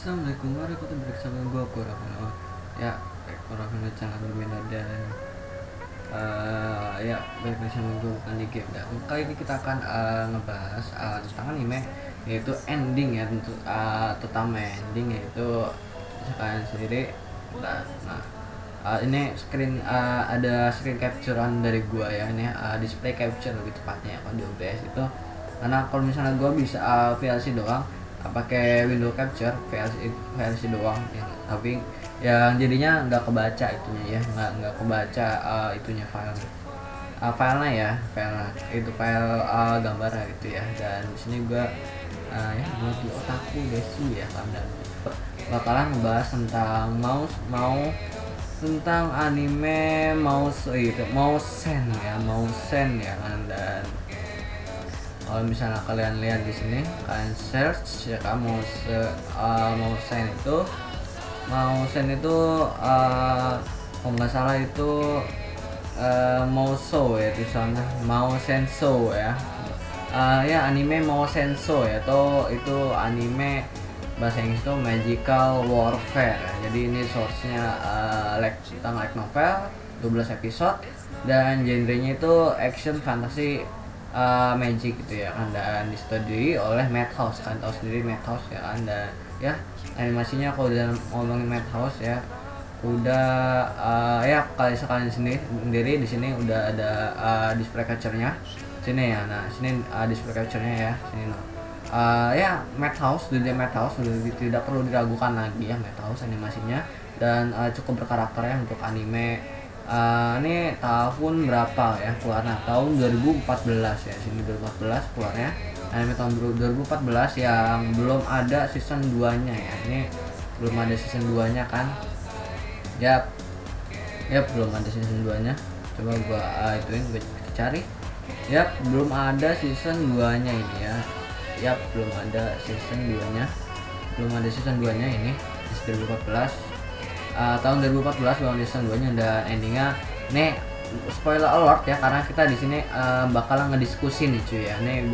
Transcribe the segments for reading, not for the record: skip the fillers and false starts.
Assalamualaikum warahmatullahi wabarakatuh. Bersama gue Kurafano. Ya, Kurafano channel berbeda dan ya balik lagi sama gue bukan di game. Dan kali ini kita akan ngebahas tentang anime, yaitu ending ya, tentu terutama ending yaitu sekalian sendiri. Ini ada screen capturean dari gua ya, ini display capture lebih tepatnya kalau di OBS itu, karena kalau misalnya gua bisa VLC doang, pakai window capture VLC doang yang, tapi yang jadinya nggak kebaca itunya ya, nggak kebaca itunya filenya ya, itu file gambar gitu ya. Dan di sini gua ya buat di otakku desu ya kan, dan bakalan ngebahas tentang tentang anime Mausen ya kan. Dan kalau misalnya kalian lihat di sini, kalian search ya kan, Mausen itu kalau nggak salah itu Mouso ya di sana, Mausenso ya. Ya anime Mausenso ya, atau itu anime bahasa Inggris itu Magical Warfare. Jadi ini source-nya tentang light novel 12 episode, dan genrenya itu action fantasy magic gitu ya kan, dan disetujui oleh Madhouse kan, tahu sendiri Madhouse ya kan. Dan ya animasinya kalau udah ngomongin Madhouse ya udah ya kalian sendiri di sini udah ada display capture-nya sini ya. Nah sini display capture-nya ya sini. Ya Madhouse, dunia Madhouse sudah tidak perlu diragukan lagi ya, Madhouse animasinya, dan cukup berkarakter ya untuk anime. Ini tahun berapa ya keluarnya? Tahun 2014 ya, sini 2014 keluarnya anime tahun 2014 yang belum ada season 2 nya ya. Ini belum ada season 2 nya kan ya, belum ada season 2 nya. Coba gua gue cari ya, belum ada season 2 nya ini ya. Belum ada season 2 nya ini di 2014, tahun 2014 belum ada season 2 nya. Dan endingnya nih, spoiler alert ya, karena kita di sini bakalan ngediskusi nih cuy ya, nih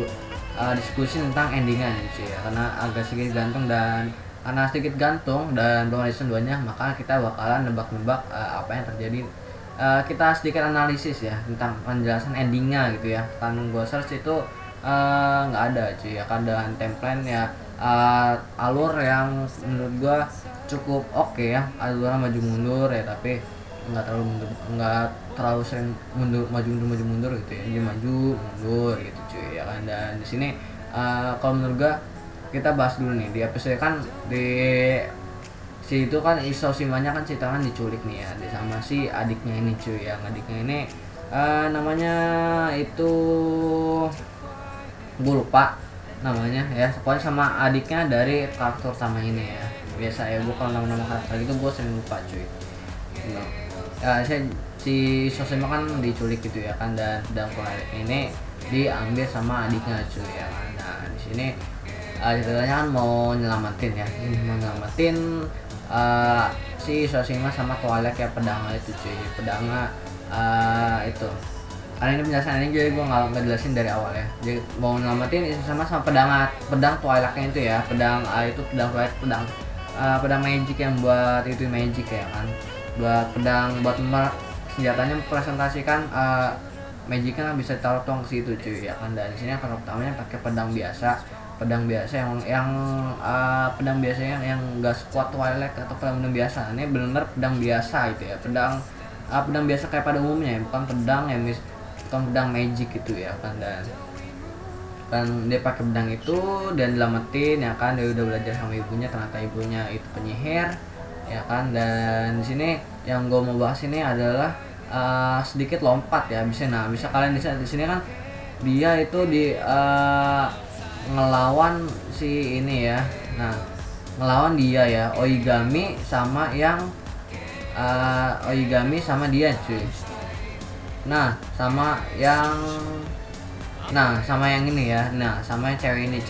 diskusi tentang endingnya nih cuy ya, karena agak sedikit gantung, dan belum ada season 2 nya, maka kita bakalan nebak-nebak apa yang terjadi. Kita sedikit analisis ya tentang penjelasan endingnya gitu ya. Kan gue search itu nggak ada cuy ya kan, dengan template ya, alur yang menurut gua cukup oke ya, alurnya maju mundur ya, tapi nggak terlalu sering maju mundur gitu ya, dia maju mundur gitu cuy ya kan. Dan di sini kalau menurut gua kita bahas dulu nih di episode kan, di si itu kan Isoshimanya kan ceritakan diculik nih ya, sama si adiknya ini cuy ya. Adiknya ini namanya itu gue lupa namanya ya, pokoknya sama adiknya dari karakter utama ini ya. Biasa ya gue kalau nama karakter gitu gue sering lupa cuy. No. Ya si Sosema kan diculik gitu ya kan, dan kalau ini diambil sama adiknya cuy ya kan. Nah di sini ceritanya kan mau nyelamatin si Sosema sama Twilight ya, pedangnya itu cuy, pedangnya itu. Karena ini penjelasan ini jadi gue nggak jelasin dari awal ya. Jadi mau nyelamatin sama pedang Twilight-nya itu ya, pedang Twilight, pedang magic yang buat itu magic ya kan, buat pedang buat senjatanya mempresentasikan magicnya bisa taruh tong ke situ cuy ya kan. Dan di sini kalau utamanya pakai pedang biasa yang pedang biasanya yang nggak sekuat Twilight atau pedang biasa. Ini benar pedang biasa itu ya, pedang biasa kayak pada umumnya ya, bukan pedang magic gitu ya kan. Dan kan dia pakai pedang itu dan dilamatin ya kan, dia udah belajar sama ibunya, ternyata ibunya itu penyihir ya kan. Dan di sini yang gue mau bahas ini adalah sedikit lompat ya, bisa kalian di sini kan dia itu ngelawan si ini ya. Nah ngelawan dia ya, Oigami sama dia cuy. Nah sama yang ini ya, sama yang cewek ini.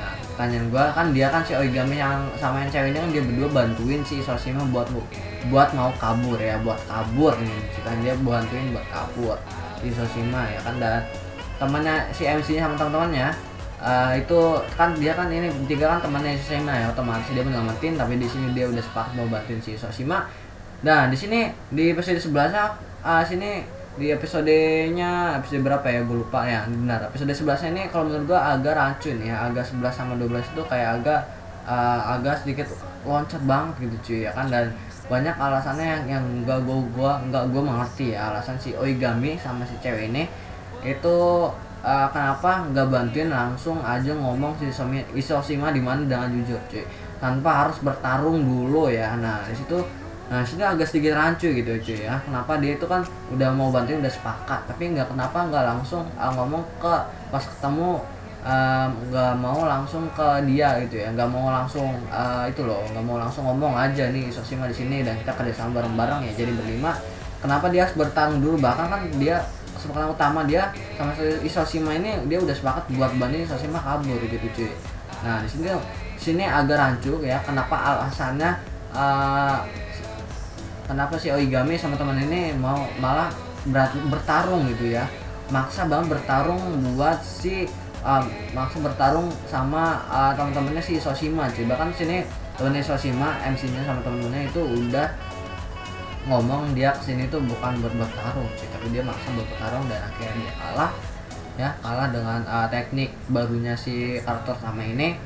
Nah pertanyaan gua kan, dia kan si Oigami yang sama yang cewek ini kan, dia berdua bantuin si Isoshima buat mau kabur ya, nih kan, dia bantuin buat kabur si Isoshima ya kan. Dan temannya si MC-nya sama teman-temannya itu kan dia kan ini bertiga kan temannya Isoshima ya, otomatis dia menyelamatin, tapi di sini dia udah sepakat mau bantuin si Isoshima. Nah di sini di episode 11-nya sini di episode berapa ya gue lupa ya, benar episode 11-nya ini kalau menurut gue agak racun ya, agak 11 sama 12 itu kayak agak sedikit loncat banget gitu cuy ya kan, dan banyak alasannya yang enggak gue mengerti ya, alasan si Oigami sama si cewek ini itu kenapa nggak bantuin langsung aja ngomong si Isoshima di mana dengan jujur cuy, tanpa harus bertarung dulu ya. Nah di situ sini agak sedikit rancu gitu cuy ya, kenapa dia itu kan udah mau bantuin, udah sepakat, tapi kenapa nggak langsung ngomong ke pas ketemu, nggak mau langsung ke dia gitu ya, nggak mau langsung itu loh, nggak mau langsung ngomong aja nih Isoshima di sini dan kita kerjasama bareng-bareng ya jadi berlima. Kenapa dia harus bertarung dulu, bahkan kan dia kesepakatan utama dia sama Isoshima ini dia udah sepakat buat bantuin Isoshima kabur gitu cuy. Nah di sini agak rancu ya, kenapa alasannya kenapa si Oigami sama teman ini mau malah bertarung gitu ya, maksa banget bertarung buat si maksa bertarung sama teman-temannya si Isoshima cuy. Bahkan sini temennya Isoshima, MC-nya sama temen-temennya itu udah ngomong dia kesini tuh bukan buat bertarung cuy, tapi dia maksa buat bertarung dan akhirnya dia kalah dengan teknik barunya si karakter sama ini,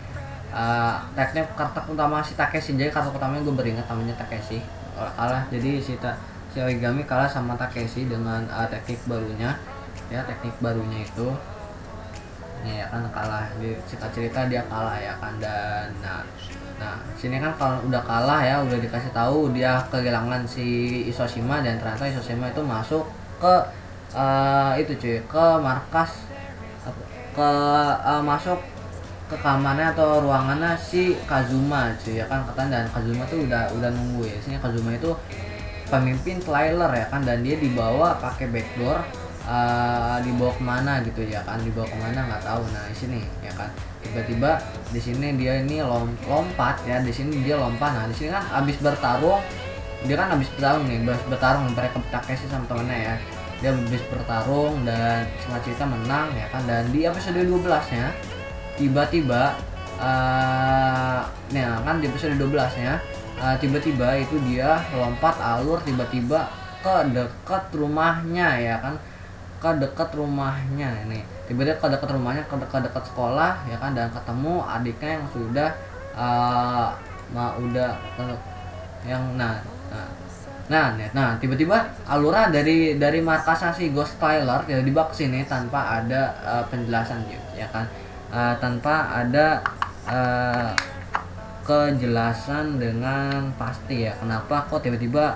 teknik karakter utama si Takeshi. Jadi karakter utamanya gue beringat namanya Takeshi, kalah, jadi si Oigami kalah sama Takeshi dengan teknik barunya ya, teknik barunya itu ya kan kalah, di cerita dia kalah ya kan. Dan nah sini kan kalau udah kalah ya, udah dikasih tahu dia kehilangan si Isoshima, dan ternyata Isoshima itu masuk ke itu cuy, ke markas, masuk ke kamarnya atau ruangannya si Kazuma cuy ya kan, dan Kazuma tuh udah nunggu ya. Sini Kazuma itu pemimpin Tyler ya kan, dan dia dibawa pakai backdoor, dibawa kemana gitu ya kan, dibawa kemana nggak tahu. Nah di sini ya kan tiba-tiba di sini dia ini lompat ya, di sini dia lompat. Nah di sini kan abis bertarung, dia kan abis bertarung mereka Takeshi sama temennya ya, dia habis bertarung dan singkat cerita menang ya kan. Dan di episode 12-nya tiba-tiba nah kan di episode 12-nya tiba-tiba itu dia lompat alur tiba-tiba ke dekat rumahnya ya kan, ke dekat rumahnya ini, tiba-tiba ke dekat rumahnya, ke dekat sekolah ya kan, dan ketemu adiknya yang sudah udah yang nah tiba-tiba alura dari markasnya si Ghost Tyler ya dibawa ke sini tanpa ada penjelasan gitu ya kan, tanpa ada kejelasan dengan pasti ya, kenapa kok tiba-tiba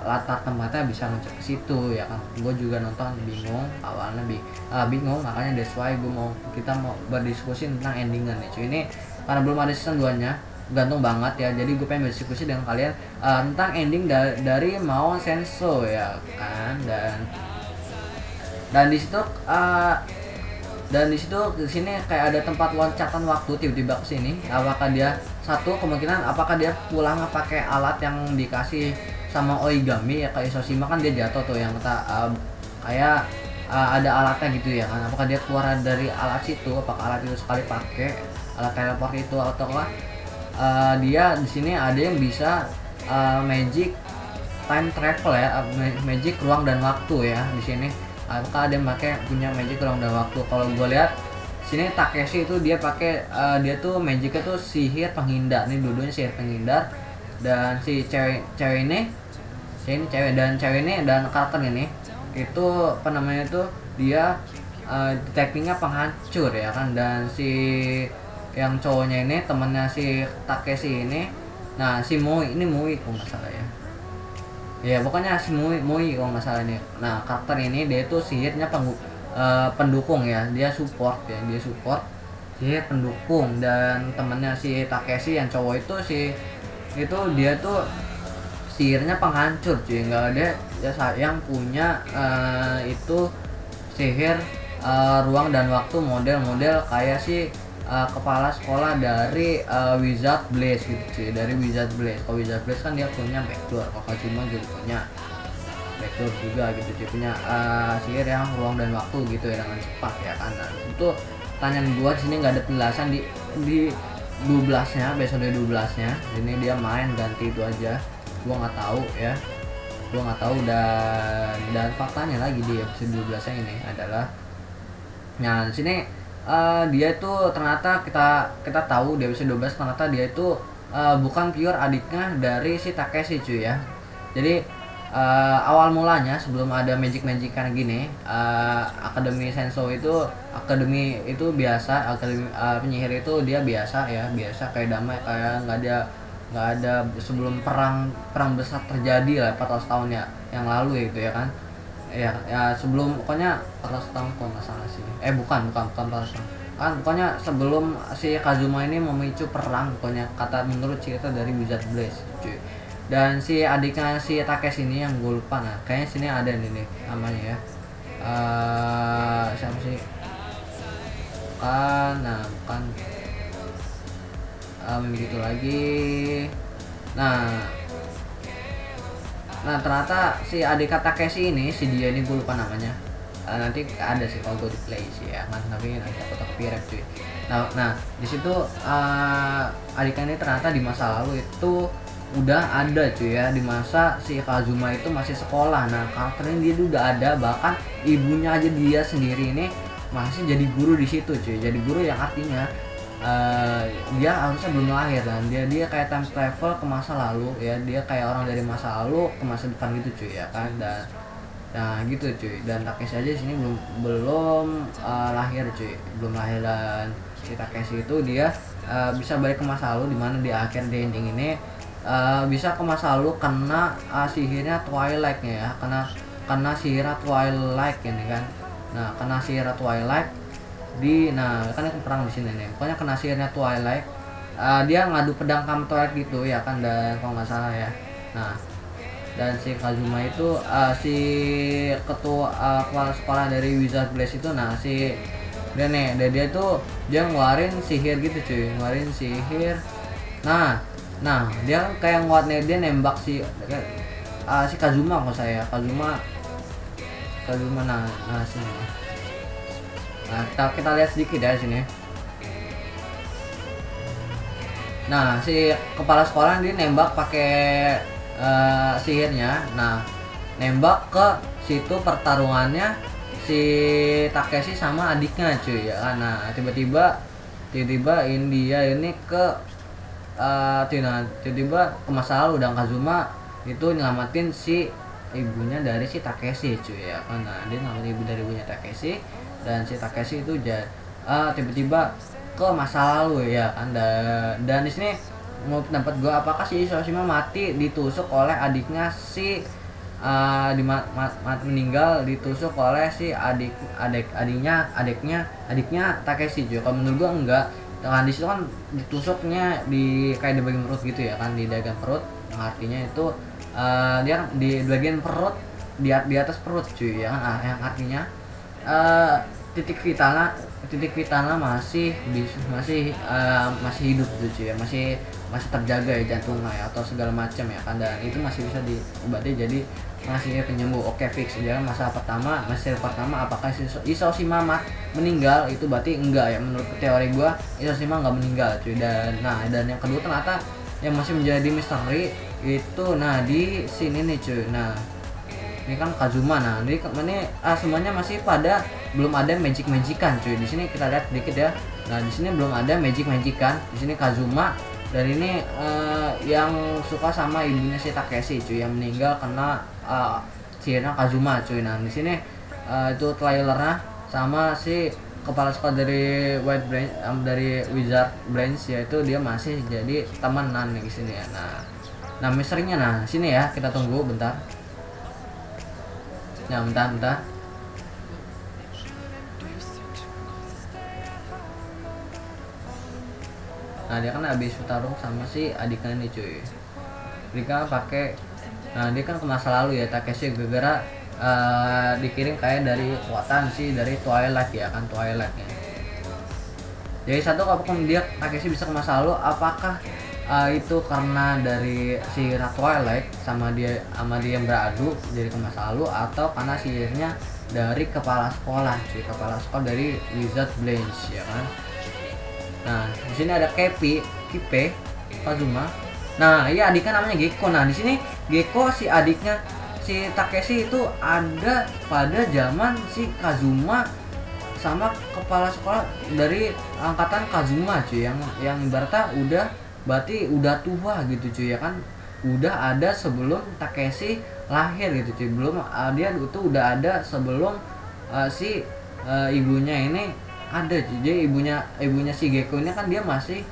latar tempatnya bisa muncul ke situ ya kan. Gue juga nonton bingung awalnya, bingung, makanya that's why kita mau berdiskusi tentang endingan nih cuy. Ini karena belum ada season 2 nya, gantung banget ya, jadi gue pengen berdiskusi dengan kalian tentang ending dari Mao Senso ya kan. Dan di situ di sini kayak ada tempat loncatan waktu tiba-tiba ke sini. Apakah dia apakah dia pulang pakai alat yang dikasih sama Oigami ya, kayak Isoshima kan dia jatuh tuh yang kayak ada alatnya gitu ya kan. Apakah dia keluar dari alat situ, apakah alat itu sekali pakai alat teleport itu, ataukah dia di sini ada yang bisa magic time travel ya, magic ruang dan waktu ya di sini. Apakah ada yang punya magic ruang dan waktu? Kalau gue lihat sini Takeshi itu dia pakai dia tuh magicnya tuh sihir penghindar. Ini dua-duanya sihir penghindar, dan si cewek ini dan karakter ini itu apa namanya itu dia tekniknya penghancur ya kan. Dan si yang cowoknya ini temennya si Takeshi ini, nah si Moi kalau nggak salah ya pokoknya si Moi kalau nggak salah ini. Nah karakter ini dia tuh sihirnya pendukung ya, dia support sihir pendukung. Dan temennya si Takeshi yang cowok itu dia tuh sihirnya penghancur cuy, nggak ada ya yang punya itu sihir ruang dan waktu model kayak si kepala sekolah dari Wizard Blaze gitu cuy, dari Wizard Blaze. Kalau Wizard Blaze kan dia punya backdoor, kalau Kazuma juga punya backdoor juga gitu cuy, punya sihir yang ruang dan waktu gitu ya dengan cepat ya kan. Nah, itu pertanyaan gua di sini nggak ada penjelasan di 12-nya, episode 12-nya. Ini dia main ganti itu aja. Gua nggak tahu ya. Gua nggak tahu, dan faktanya lagi di episode 12-nya ini adalah, nah di sini dia itu ternyata kita tahu di episode 12 ternyata dia itu bukan pure adiknya dari si Takeshi cuy ya. Jadi awal mulanya sebelum ada magic-magican gini, akademi Sensou itu biasa, akademi penyihir itu dia biasa ya, biasa kayak damai, kayak nggak ada sebelum perang besar terjadi lah 400 tahun ya yang lalu itu ya kan. Ya sebelum, pokoknya 400 tahun kok nggak salah sih, bukan 400 tahun kan, pokoknya sebelum si Kazuma ini memicu perang, pokoknya kata menurut cerita dari Wizard Blaze cuy. Dan si adiknya si Takeshi ini yang gue lupa, nah kayaknya sini ada nih namanya ya, siapa sih, bukan begitu lagi. Nah ternyata si adik Takeshi ini, si dia ini gue lupa namanya, nanti ada sih kalau gue di play sih ya kan, tapi nanti aku copyright cuy. Nah di situ adiknya ini ternyata di masa lalu itu udah ada cuy ya, di masa si Kazuma itu masih sekolah. Nah karakternya dia udah ada, bahkan ibunya aja dia sendiri ini masih jadi guru di situ cuy. Jadi guru yang artinya dia harusnya belum lahir, dan dia kayak time travel ke masa lalu ya, dia kayak orang dari masa lalu ke masa depan gitu cuy ya kan. Dan nah gitu cuy, dan Takeshi aja sini belum lahir cuy, belum lahir. Dan si Takeshi itu dia bisa balik ke masa lalu, dimana di akhir di ending ini bisa ke masa lalu kena sihirnya Twilight-nya ya, kena sihirnya Twilight ini kan. Nah kena sihirnya Twilight kan perang di sini nih, pokoknya kena sihirnya Twilight. Dia ngadu pedang sama Twilight gitu ya kan, dan kalau nggak salah ya. Nah dan si Kazuma itu si ketua kepala sekolah dari Wizard Blaze itu, nah si dia tuh dia ngeluarin sihir gitu cuy, ngeluarin sihir. Nah dia kayak dia nembak si Kazuma, kalau saya Kazuma. Nah sini, nah kita lihat sedikit ya sini. Nah si kepala sekolah dia nembak pakai sihirnya. Nah nembak ke situ pertarungannya si Takeshi sama adiknya cuy ya kan. Nah tiba-tiba India ini tiba-tiba ke masa lalu, dan Kazuma itu nyelamatin si ibunya dari si Takeshi cuy ya kan. Nah dia nyelamatin ibunya Takeshi, dan si Takeshi itu tiba-tiba ke masa lalu ya kan. Dan di sini mau pendapat gue, apakah si Hiroshima mati ditusuk oleh adiknya si meninggal ditusuk oleh si adiknya Takeshi juga. Kalau menurut gue enggak. Dengan di situ kan ditusuknya kayak di bagian perut gitu ya kan, di bagian perut, yang artinya itu dia di bagian perut, di atas perut cuy ya kan, yang artinya titik vitalnya masih hidup gitu cuy ya, masih terjaga ya jantungnya ya, atau segala macam ya kan, dan itu masih bisa diobati jadi masih penyembuh. Oke, fix. Jangan masih pertama apakah Hiroshima meninggal, itu berarti enggak ya, menurut teori gua Hiroshima enggak meninggal cuy. Dan yang kedua ternyata yang masih menjadi misteri itu di sini nih cuy. Nah ini kan Kazuma, ini semuanya masih belum ada magic-magican cuy. Di sini kita lihat dikit ya. Nah di sini belum ada magic-magican. Di sini Kazuma, dan ini yang suka sama ibunya si Takeshi cuy, yang meninggal kena sihirnya Kazuma cuy. Nah di sini itu trailernya sama si kepala sekolah dari dari Wizard Blaze, yaitu dia masih jadi temenan di sini ya. Nah misterinya sini ya, kita tunggu bentar. Ya bentar. Nah dia kan habis bertarung sama si adiknya nih cuy. Dia pakai, dia kan ke masa lalu ya Takeshi, gara-gara dikirim kayak dari kekuatan dari Twilight ya kan, Twilight ya. Jadi apakah dia Takeshi bisa ke masa lalu, apakah itu karena dari sihir Twilight sama dia yang beradu jadi ke masa lalu, atau karena sihirnya dari kepala sekolah cuy, kepala sekolah dari Wizard Branch ya kan. Nah di sini ada Kipe Kazuma. Nah iya adiknya namanya Gecko. Nah di sini Gecko si adiknya si Takeshi itu ada pada zaman si Kazuma sama kepala sekolah dari angkatan Kazuma cuy, yang ibaratnya berarti udah tua gitu cuy ya kan, udah ada sebelum Takeshi lahir gitu cuy, belum dia itu udah ada sebelum si ibunya ini ada cuy. Jadi ibunya si Gecko ini kan dia masih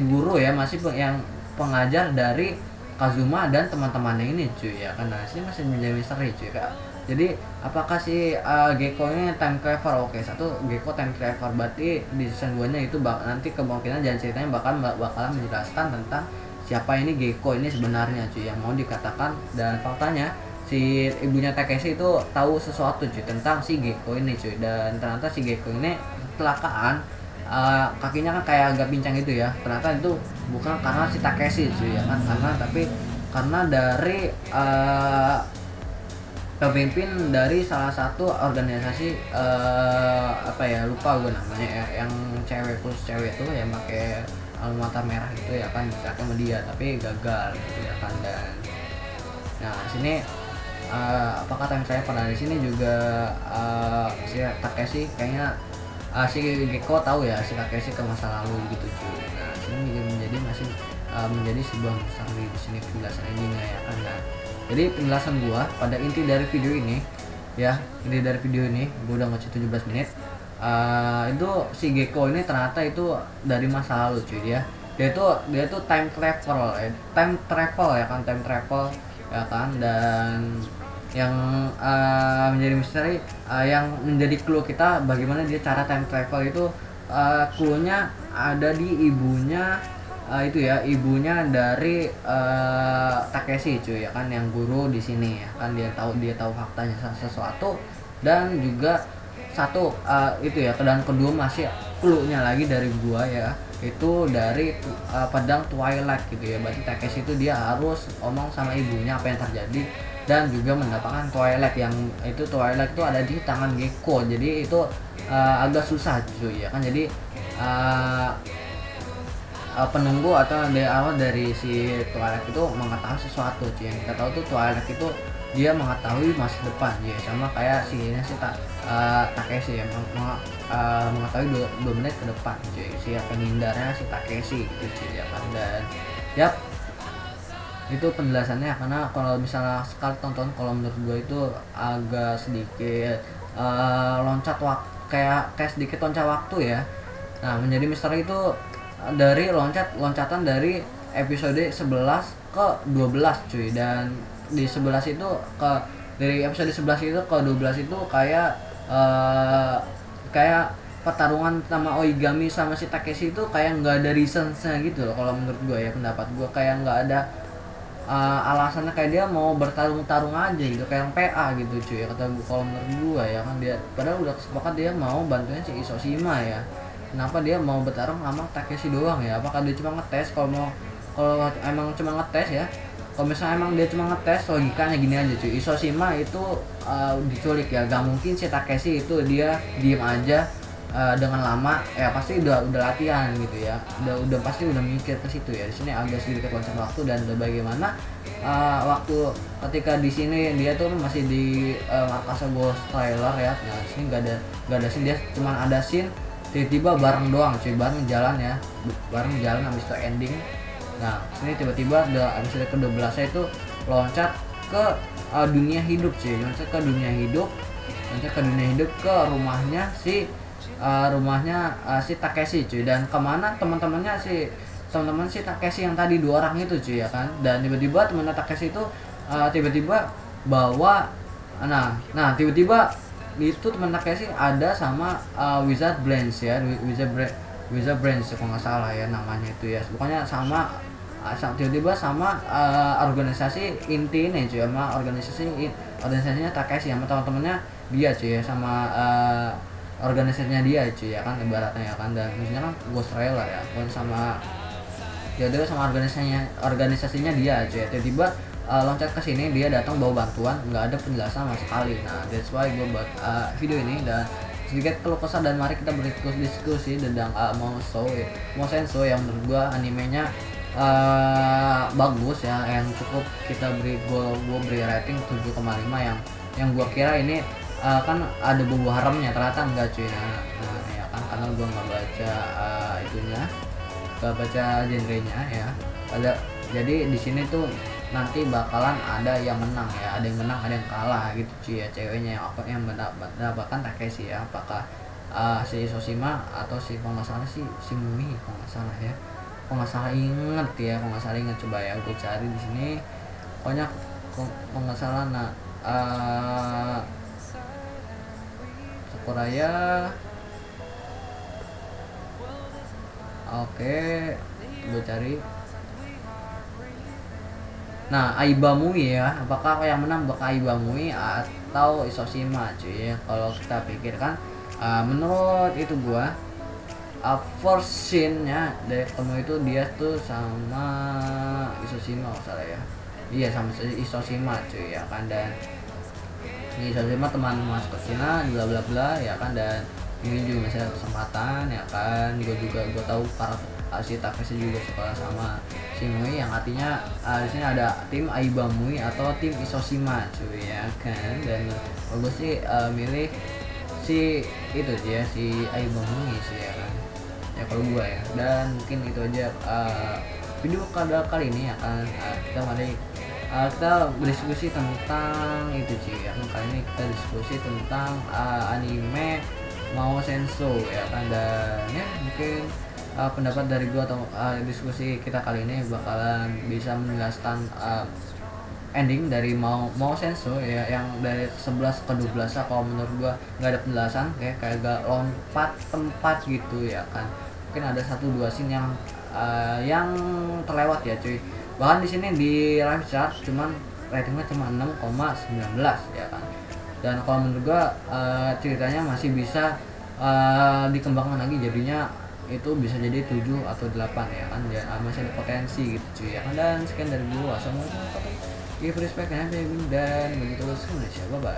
guru ya, masih yang pengajar dari Kazuma dan teman-temannya ini cuy ya kan. Nah sini masih menjadi misteri cuy kak. Jadi apakah si Gecko ini time travel? Oke, satu Gecko time travel, berarti di season 2 nya itu nanti kemungkinan jalan ceritanya bakalan menjelaskan tentang siapa ini Gecko ini sebenarnya cuy, yang mau dikatakan. Dan faktanya si ibunya Takeshi itu tahu sesuatu cuy tentang si Gecko ini cuy, dan ternyata si Gecko ini kecelakaan, kakinya kan kayak agak pincang gitu ya. Ternyata itu bukan karena si Takeshi cuy ya kan, karena dari pemimpin dari salah satu organisasi apa ya, lupa gue namanya ya, yang cewek khusus cewek itu yang pakai mata merah itu ya kan, bisa sama dia tapi gagal gitu ya kan. Dan nah sini apakah time travel? Nah di sini juga si Takeshi kayaknya si Gecko tahu ya si Takeshi ke masa lalu gitu cuy. Nah sini menjadi masih menjadi sebuah misteri di sini penjelasan endingnya ya kan. Nah jadi penjelasan gua pada inti dari video ini ya, gua udah ngecek 17 menit. Itu si Gecko ini ternyata itu dari masa lalu cuy, dia tuh time travel ya kan. Dan yang menjadi misteri, yang menjadi clue kita bagaimana dia cara time travel itu, clue-nya ada di ibunya, ibunya dari Takeshi cuy ya kan, yang guru di sini ya kan. Dia tahu faktanya sesuatu. Dan juga satu itu ya, dan kedua masih clue-nya lagi dari gua ya, itu dari pedang Twilight gitu ya. Berarti Takeshi itu dia harus ngomong sama ibunya apa yang terjadi, dan juga mendapatkan Twilight, yang itu Twilight itu ada di tangan Gecko. Jadi itu agak susah cuy ya kan. Jadi penunggu atau awal dari si Twilight itu mengetahui sesuatu cuy. Yang kita tahu tuh Twilight itu dia mengetahui masa depan ya, sama kayak si Takeshi ya, mengetahui 2 menit ke depan cuy, si penghindarnya si Takeshi gitu cuy ya kan. Dan yap, itu penjelasannya. Karena kalau misalnya sekali tonton, kalau menurut gue itu agak sedikit loncat waktu, kayak sedikit loncat waktu ya. Nah menjadi misteri itu dari loncatan dari episode 11 ke 12 cuy. Dan di 11 itu dari episode 11 itu ke 12 itu kayak pertarungan sama Oigami sama si Takeshi itu kayak nggak ada reasonsnya gitu loh. Kalau menurut gue ya, pendapat gue kayak nggak ada alasannya, kayak dia mau bertarung aja gitu, kayak yang PA gitu cuy. Kata gue, kalau menurut gue ya kan, dia padahal udah sepakat dia mau bantuin si Isoshima ya. Kenapa dia mau bertarung sama Takeshi doang ya? Apakah dia cuma ngetes? Kalau emang cuma ngetes ya, kalau misalnya emang dia cuma ngetes, logikanya gini aja cuy, Isoshima itu diculik ya, gak mungkin si Takeshi itu dia diem aja dengan lama ya, pasti udah latihan gitu ya, udah pasti udah mikir ke situ ya. Di sini agak sedikit loncat waktu, dan bagaimana waktu ketika di sini dia tuh masih di markas Ghost Trailer ya. Nah di sini gak ada scene, dia cuma ada scene tiba-tiba bareng doang cuy, bareng jalan habis itu ending. Nah sini tiba-tiba abis itu ke-12 itu loncat ke dunia hidup cuy, loncat ke dunia hidup ke rumahnya si Takeshi cuy. Dan kemana teman-teman si Takeshi yang tadi 2 orang itu cuy ya kan. Dan tiba-tiba teman Takeshi itu tiba-tiba bawa tiba-tiba itu teman Takeshi ada sama Wizard Branch ya, Wizard Branch kalau nggak salah ya namanya itu ya. Pokoknya sama tiba-tiba sama organisasi inti ini cuy, sama organisasinya Takeshi sama teman-temannya dia cuy ya, sama organisasinya dia cuy ya kan, ibaratnya ya kan. Dan misalnya kan Ghost Trailer ya kan, sama organisasinya dia cuy. Tiba-tiba loncat ke sini, dia datang bawa bantuan, nggak ada penjelasan sama sekali. Nah, that's why gue buat video ini dan sedikit keluh kesah, dan mari kita berdiskusi tentang Mousenso yang menurut gue animenya bagus ya, yang cukup kita beri, gue beri rating 7,5, yang gue kira ini kan ada bumbu haramnya, ternyata enggak cuy. Nah ya kan, karena gue nggak baca itunya, nggak baca genrenya ya. Jadi di sini tuh nanti bakalan ada yang menang ya, ada yang menang, ada yang kalah gitu cuy ya. Ceweknya yang mendapatkan Takeshi ya, apakah si Soshima atau kalau nggak salah si Mui, kalau nggak salah ya, kalau nggak salah inget coba ya gue cari di sini. Pokoknya kalau nggak salah, nah Sakuraya, oke gue cari. Nah, Aiba Mui ya, apakah yang menang bakal Aiba Mui atau Isoshima cuy ya. Kalau kita pikirkan menurut itu gua first scene-nya dari ketemu itu dia tuh sama Isoshima kalau salah ya. Iya, sama Isoshima cuy ya kan. Dan ini Isoshima teman mas ke Cina bla bla bla ya kan, dan ini juga masih ada kesempatan ya kan. Gue tahu para si Takeshi juga suka sama si Mui, yang artinya di sini ada tim Aiba Mui atau tim Isoshima cuy ya kan. Dan gue sih milih si itu aja, si Aiba Mui sih ya kan ya kalau gue ya. Dan mungkin itu aja video kali ini ya kan. Kita berdiskusi tentang itu sih ya kan. Kali ini kita diskusi tentang anime Mousenso ya kan. Dan ya mungkin pendapat dari gua atau diskusi kita kali ini bakalan bisa menjelaskan ending dari Mousenso ya, yang dari 11 ke 12. Kalau menurut gua nggak ada penjelasan, kayak gak lompat tempat gitu ya kan. Mungkin ada 1-2 scene yang terlewat ya cuy. Bahkan di sini di live chart ratingnya cuma 6,19 ya kan. Dan kalau menurut gua ceritanya masih bisa dikembangkan lagi, jadinya itu bisa jadi 7 atau 8 ya kan. Ya, masih ada potensi gitu cuy ya kan. Dan sekian dari gua, assalamualaikum warahmatullahi wabarakatuh. Give respect and begitu, Indonesia, bye bye.